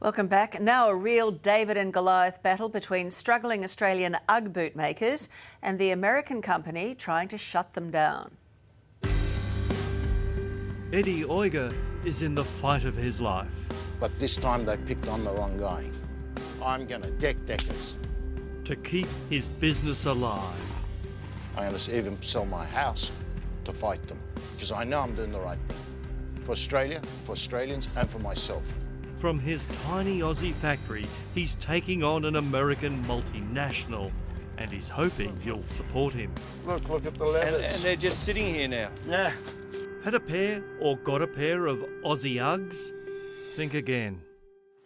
Welcome back. Now a real David and Goliath battle between struggling Australian UGG boot makers and the American company trying to shut them down. Eddie Euger is in the fight of his life. But this time they picked on the wrong guy. I'm going to deck Deckers. To keep his business alive. I'm going to even sell my house to fight them because I know I'm doing the right thing. For Australia, for Australians and for myself. From his tiny Aussie factory, he's taking on an American multinational, and he's hoping you'll support him. Look at the leathers. And they're just sitting here now. Yeah. Had a pair or got a pair of Aussie Uggs? Think again.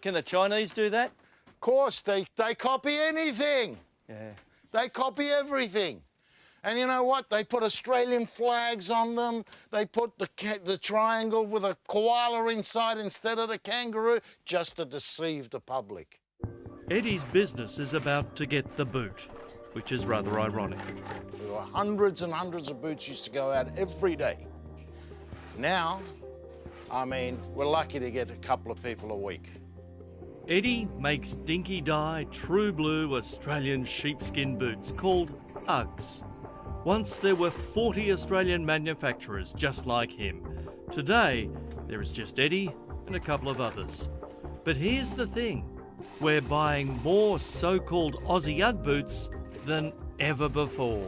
Can the Chinese do that? Of course, they copy anything. Yeah. They copy everything. And you know what? They put Australian flags on them. They put the triangle with a koala inside instead of the kangaroo, just to deceive the public. Eddie's business is about to get the boot, which is rather ironic. There were hundreds and hundreds of boots used to go out every day. Now, I mean, we're lucky to get a couple of people a week. Eddie makes dinky dye, true blue Australian sheepskin boots called Uggs. Once there were 40 Australian manufacturers just like him. Today, there is just Eddie and a couple of others. But here's the thing, we're buying more so-called Aussie Ugg boots than ever before.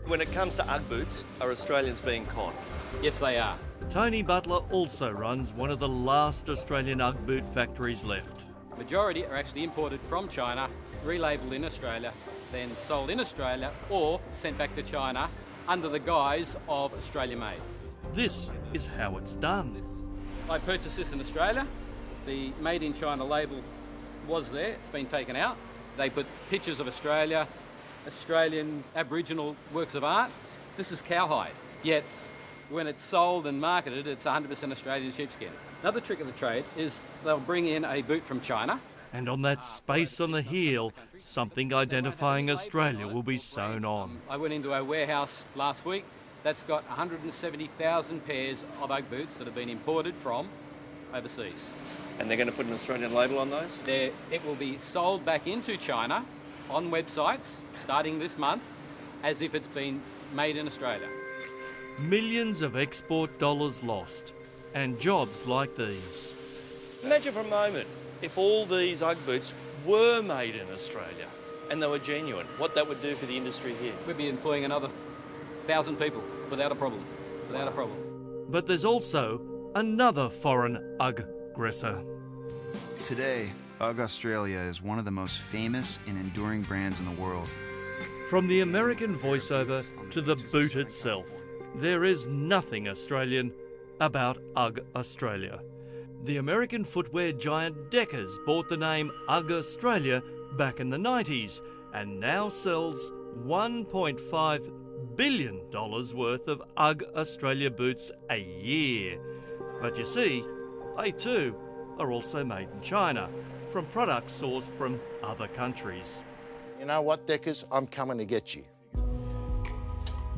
When it comes to Ugg boots, are Australians being conned? Yes, they are. Tony Butler also runs one of the last Australian Ugg boot factories left. Majority are actually imported from China, relabelled in Australia, then sold in Australia or sent back to China under the guise of Australia made. This is how it's done. I purchased this in Australia. The made in China label was there, it's been taken out. They put pictures of Australia, Australian Aboriginal works of art. This is cowhide, yet when it's sold and marketed, it's 100% Australian sheepskin. Another trick of the trade is they'll bring in a boot from China. And on that space on the heel, something identifying Australia will be sewn on. I went into a warehouse last week that's got 170,000 pairs of Ugg boots that have been imported from overseas. And they're going to put an Australian label on those? It will be sold back into China on websites starting this month as if it's been made in Australia. Millions of export dollars lost, and jobs like these. Imagine for a moment if all these Ugg boots were made in Australia and they were genuine, what that would do for the industry here. We'd be employing another 1,000 people without a problem, without a problem. But there's also another foreign Ugg aggressor. Today, UGG Australia is one of the most famous and enduring brands in the world. From the American voiceover to the boot itself, there is nothing Australian about UGG Australia. The American footwear giant Deckers bought the name UGG Australia back in the 90s and now sells $1.5 billion worth of UGG Australia boots a year. But you see, they too are also made in China, from products sourced from other countries. You know what, Deckers? I'm coming to get you.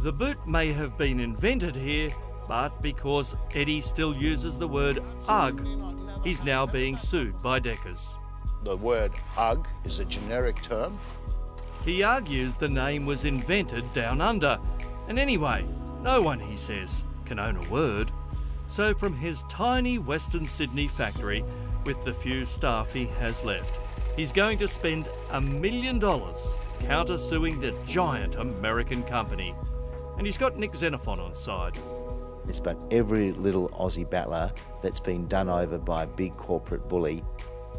The boot may have been invented here, but because Eddie still uses the word UGG, he's now being sued by Deckers. The word UGG is a generic term. He argues the name was invented down under, and anyway, no one, he says, can own a word. So from his tiny Western Sydney factory, with the few staff he has left, he's going to spend $1 million counter-suing the giant American company. And he's got Nick Xenophon on side. It's about every little Aussie battler that's been done over by a big corporate bully.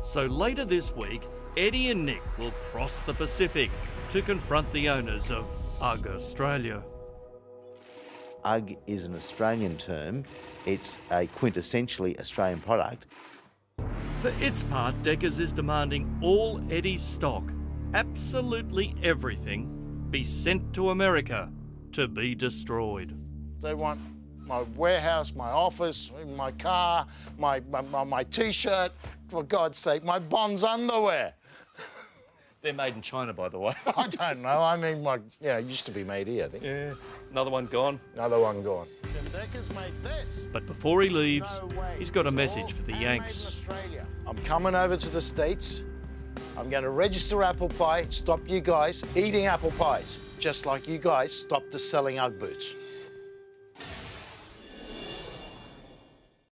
So later this week, Eddie and Nick will cross the Pacific to confront the owners of UGG Australia. UGG is an Australian term. It's a quintessentially Australian product. For its part, Deckers is demanding all Eddie's stock, absolutely everything, be sent to America to be destroyed. They want my warehouse, my office, my car, my T-shirt, for God's sake, my Bonds underwear. They're made in China, by the way. I don't know. I mean, it used to be made here, I think. Yeah. Another one gone. Another one gone. Decker's made this. But before he leaves, No way. he's got a It's message all for the handmade in Yanks. Australia. I'm coming over to the States. I'm going to register apple pie, stop you guys eating apple pies, just like you guys stopped us selling Ugg boots.